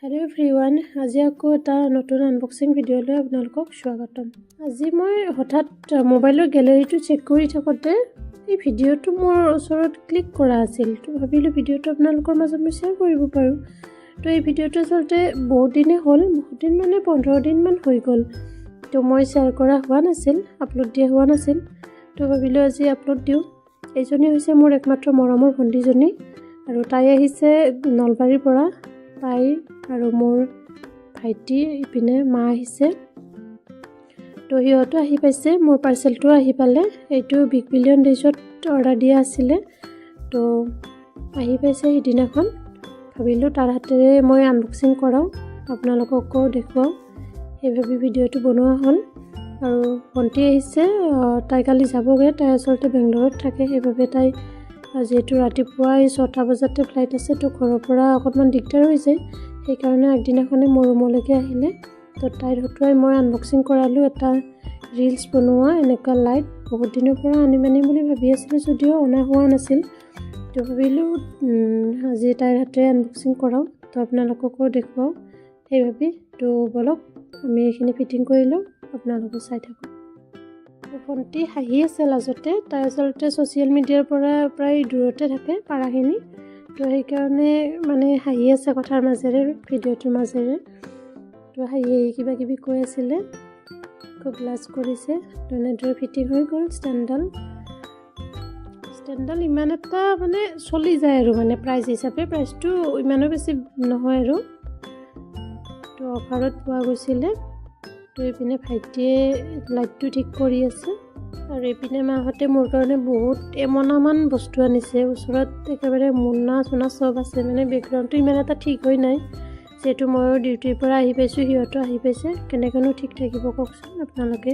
Hello everyone আজি আকৌ এটা নতুন আনবক্সিং ভিডিও লৈ আপোনালোকক স্বাগতম। আজি মই হঠাৎ মোবাইলৰ গ্যালাৰীটো চেক কৰি থাকোঁতে এই ভিডিওটো মোৰ ওচৰত ক্লিক কৰা আছিল। তো ভাবিলোঁ ভিডিওটো আপোনালোকৰ মাজত মই শ্বেয়াৰ কৰিব পাৰোঁ। তো এই ভিডিওটো আচলতে বহুত দিনে হ'ল, বহুত দিন মানে 15 দিন মান হৈ গ'ল। তো মই শ্বেয়াৰ কৰা হোৱা নাছিল, আপলোড দিয়া হোৱা নাছিল। তো ভাবিলোঁ আজি আপলোড দিওঁ। এইজনী হৈছে মোৰ একমাত্ৰ মৰমৰ ভণ্টিজনী আৰু তাই আহিছে নলবাৰীৰ পৰা। তাই আৰু মোৰ ভাইটি ইপিনে মা আহিছে। তো সিহঁতো আহি পাইছে, মোৰ পাৰ্চেলটো আহি পালে। এইটো বিগ বিলিয়ন ডেজত অৰ্ডাৰ দিয়া আছিলে। তো আহি পাইছে সিদিনাখন। ভাবিলোঁ তাৰ হাতেৰে মই আনবক্সিং কৰাওঁ, আপোনালোককো দেখুৱাওঁ। সেইভাবে ভিডিঅ'টো বনোৱা হ'ল। আৰু ভণ্টি আহিছে, তাই কালি যাবগৈ। তাই আচলতে বেংগলোৰত থাকে, সেইবাবে তাই যিহেতু ৰাতিপুৱা 6টা বজাতে ফ্লাইট আছে, তো ঘৰৰ পৰা অকণমান দিগদাৰ হৈ যায়। সেইকাৰণে আগদিনাখনে মোৰ ৰুমলৈকে আহিলে। তো তাইৰ হতুৱাই মই আনবক্সিং কৰালোঁ এটা ৰিলছ বনোৱা এনেকুৱা লাইট। বহুত দিনৰ পৰা আনিম বুলি ভাবি আছিলোঁ, যদিও অনা হোৱা নাছিল। তো ভাবিলোঁ আজি তাইৰ হাতেৰে আনবক্সিং কৰাওঁ, তো আপোনালোককো দেখুৱাওঁ সেইভাবে। তো বলক আমি এইখিনি ফিটিং কৰি লওঁ, আপোনালোকে চাই থাকক। ভণ্টি হাঁহি আছে লাজতে। তাই আচলতে ছ'চিয়েল মিডিয়াৰ পৰা প্ৰায় দূৰতে থাকে পাৰাখিনি। তো সেইকাৰণে মানে হাঁহি আছে কথাৰ মাজেৰে, ভিডিঅ'টোৰ মাজেৰে। তো হাঁহি কিবা কিবি কৈ আছিলে, খুব লাজ কৰিছে। তো এনেদৰে ফিটিং হৈ গ'ল। ষ্টেণ্ডডাল ইমান এটা মানে চলি যায় আৰু মানে প্ৰাইচ হিচাপে প্ৰাইচটো ইমানো বেছি নহয় আৰু। তো অফাৰত পোৱা গৈছিলে। তো এইপিনে ভাইটিয়ে লাইটটো ঠিক কৰি আছে আৰু এইপিনে মাহঁতে মোৰ কাৰণে বহুত এমনামান বস্তু আনিছে। ওচৰত একেবাৰে মোনা চোনা চব আছে, মানে বেকগ্ৰাউণ্ডটো ইমান এটা ঠিক হৈ নাই। যিহেতু ময়ো ডিউটিৰ পৰা আহি পাইছোঁ, সিহঁতো আহি পাইছে। কেনেকৈনো ঠিক থাকিব কওকচোন আপোনালোকে।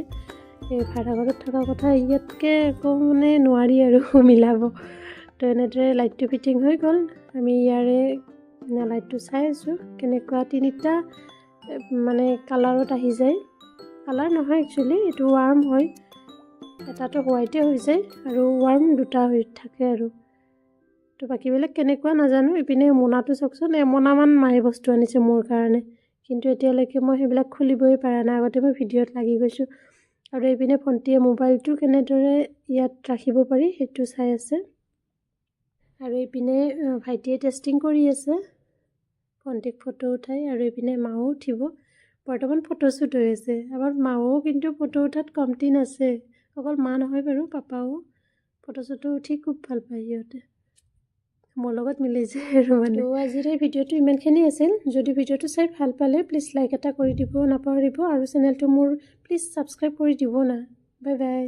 এই ভাড়াঘৰত থকা কথা ইয়াতকৈ একো মানে নোৱাৰি আৰু মিলাব। তো এনেদৰে লাইটটো ফিটিং হৈ গ'ল। আমি ইয়াৰে লাইটটো চাই আছোঁ কেনেকুৱা। 3টা মানে কালাৰত আহি যায়। কালাৰ নহয় একচুৱেলি, এইটো ৱাৰ্ম হয়। এটাতো হোৱাইটে হৈ যায় আৰু ৱাৰ্ম 2টা হৈ থাকে আৰু। তো বাকীবিলাক কেনেকুৱা নাজানো। ইপিনে মোনাটো চাওকচোন, এমনামান মায়ে বস্তু আনিছে মোৰ কাৰণে, কিন্তু এতিয়ালৈকে মই সেইবিলাক খুলিবই পৰা নাই। আগতে মই ভিডিঅ'ত লাগি গৈছোঁ। আৰু এইপিনে ভণ্টিয়ে মোবাইলটো কেনেদৰে ইয়াত ৰাখিব পাৰি সেইটো চাই আছে। আৰু এইপিনে ভাইটিয়ে টেষ্টিং কৰি আছে, ভণ্টিক ফটো উঠাই। আৰু এইপিনে মাও উঠিব। বৰ্তমান ফটোশ্বুট হৈ আছে। আমাৰ মাও কিন্তু ফটো উঠাত কমতি নাছে। অকল মা নহয় বাৰু, পাপাও ফটোশ্বুটো উঠি খুব ভাল পায় সিহঁতে। মোৰ লগত মিলি যায় আৰু মানে। তো আজিৰ এই ভিডিঅ'টো ইমানখিনি আছিল। যদি ভিডিঅ'টো চাই ভাল পালে প্লিজ লাইক এটা কৰি দিব নাপাহৰিব। আৰু চেনেলটো মোৰ প্লিজ ছাবস্ক্ৰাইব কৰি দিব না। Bye bye.